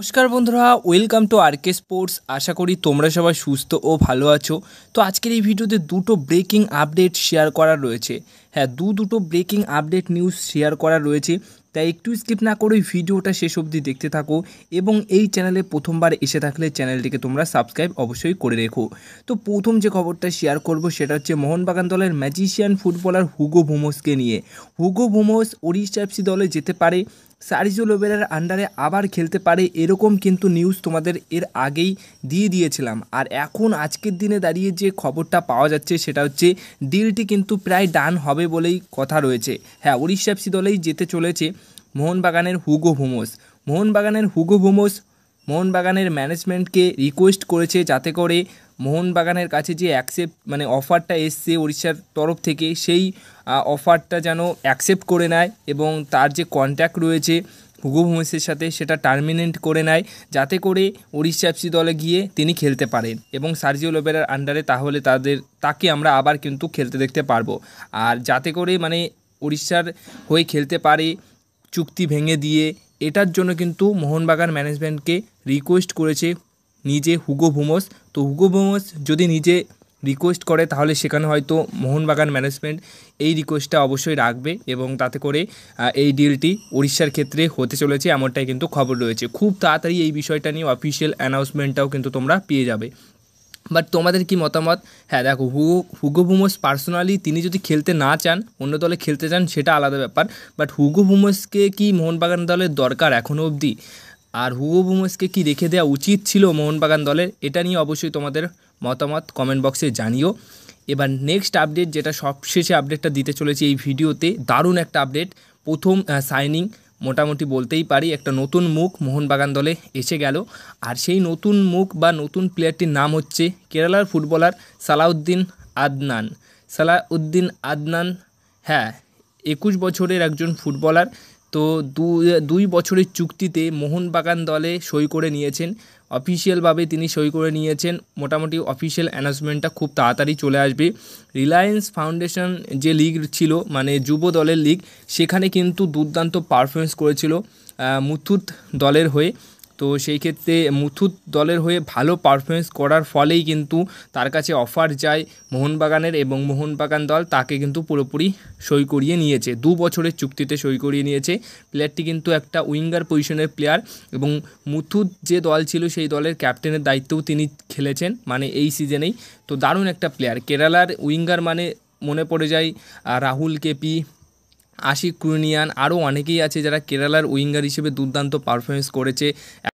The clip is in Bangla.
নমস্কার বন্ধুরা, ওয়েলকাম টু আরকে স্পোর্টস। আশা করি তোমরা সবাই সুস্থ ও ভালো আছো। তো আজকের এই ভিডিওতে দুটো ব্রেকিং আপডেট শেয়ার করা রয়েছে। হ্যাঁ, দুটো ব্রেকিং আপডেট নিউজ শেয়ার করা রয়েছে, তাই একটু স্কিপ না করে ভিডিওটা শেষ অবধি দেখতে থাকো এবং এই চ্যানেলে প্রথমবার এসে থাকলে চ্যানেলটিকে তোমরা সাবস্ক্রাইব অবশ্যই করে রেখো। তো প্রথম যে খবরটা শেয়ার করব সেটা হচ্ছে মোহনবাগান দলের ম্যাজিশিয়ান ফুটবলার হুগো বুমোসকে নিয়ে। হুগো বুমোস ওড়িশা এফসি দলে যেতে পারে, সার্জিও লোবেরার আন্ডারে আবার খেলতে পারে, এরকম কিন্তু নিউজ তোমাদের এর আগেই দিয়ে দিয়েছিলাম। আর এখন আজকের দিনে দাঁড়িয়ে যে খবরটা পাওয়া যাচ্ছে সেটা হচ্ছে ডিলটি কিন্তু প্রায় ডান হবে বলেই কথা রয়েছে। হ্যাঁ, ওড়িশা এফসি দলেই যেতে চলেছে মোহনবাগানের হুগো বুমোস। মোহনবাগানের ম্যানেজমেন্টকে রিকোয়েস্ট করেছে যাতে করে মোহনবাগানের কাছে যে অফারটা এসছে ওড়িশার তরফ থেকে, সেই অফারটা যেন অ্যাকসেপ্ট করে নেয় এবং তার যে কন্ট্যাক্ট রয়েছে হুগো বুমোসের সাথে সেটা টার্মিনেট করে নেয়, যাতে করে ওড়িশা এফসি দলে গিয়ে তিনি খেলতে পারেন এবং সার্জিও লোবেরার আন্ডারে তাহলে তাকে আমরা আবার কিন্তু খেলতে দেখতে পারবো। আর যাতে করে ওড়িশার হয়ে খেলতে পারে চুক্তি ভেঙে দিয়ে, এটার জন্য কিন্তু মোহনবাগান ম্যানেজমেন্টকে রিকোয়েস্ট করেছে নিজে হুগো বুমোস। তো হুগো বুমোস যদি নিজে রিকোয়েস্ট করে তাহলে সেখানে হয়তো মোহনবাগান ম্যানেজমেন্ট এই রিকোয়েস্টটা অবশ্যই রাখবে এবং তাতে করে এই ডিলটি উড়িষ্যার ক্ষেত্রে হতে চলেছে, এমনটাই কিন্তু খবর রয়েছে। খুব তাড়াতাড়ি এই বিষয়টা নিয়ে অফিসিয়াল অ্যানাউন্সমেন্টটাও কিন্তু তোমরা পেয়ে যাবে। বাট তোমাদের কি মতামত? হ্যাঁ দেখো, হুগো বুমোস পার্সোনালি তিনি যদি খেলতে না চান, অন্য দলে খেলতে চান, সেটা আলাদা ব্যাপার। বাট হুগো বুমোসকে কি মোহনবাগান দলের দরকার এখনও অবধি? আর হুগো বুমোসকে কি রেখে দেওয়া উচিত ছিল মোহনবাগান দলের? এটা নিয়ে অবশ্যই তোমাদের মতামত কমেন্ট বক্সে জানিও। এবার নেক্সট আপডেট, যেটা সবশেষে আপডেটটা দিতে চলেছি এই ভিডিওতে, দারুণ একটা আপডেট। প্রথম সাইনিং মোটামুটি বলতেই পারি, একটা নতুন মুখ মোহনবাগান দলে এসে গেল। আর সেই নতুন মুখ বা নতুন প্লেয়ারটির নাম হচ্ছে কেরালার ফুটবলার সালাউদ্দিন আদনান। হ্যাঁ, 21 বছরের একজন ফুটবলার। তো 2 বছরের চুক্তিতে মোহনবাগান দলে সই করে নিয়েছেন, অফিসিয়ালভাবে তিনি সই করে নিয়েছেন। মোটামুটি অফিসিয়াল অ্যানাউন্সমেন্টটা খুব তাড়াতাড়ি চলে আসবে। রিলায়েন্স ফাউন্ডেশন যে লিগ ছিল, যুব দলের লিগ, সেখানে কিন্তু দুর্দান্ত পারফরমেন্স করেছিল মুথুট দলের হয়ে। তো সেই ক্ষেত্রে মুথুট দলের হয়ে ভালো পারফরমেন্স করার ফলেই কিন্তু তার কাছে অফার যায় মোহনবাগানের এবং মোহনবাগান দল তাকে কিন্তু পুরোপুরি সই করিয়ে নিয়েছে, 2 বছরের চুক্তিতে সই করিয়ে নিয়েছে। প্লেয়ারটি কিন্তু একটা উইঙ্গার পজিশনের প্লেয়ার এবং মুথুট যে দল ছিল সেই দলের ক্যাপ্টেনের দায়িত্বও তিনি খেলেছেন এই সিজনেই। তো দারুণ একটা প্লেয়ার, কেরালার উইঙ্গার মনে পড়ে যায় রাহুল কেপি, আশিক ক্রুনিয়ান, আরও অনেকেই আছে যারা কেরালার উইঙ্গার হিসেবে দুর্দান্ত পারফরমেন্স করেছে।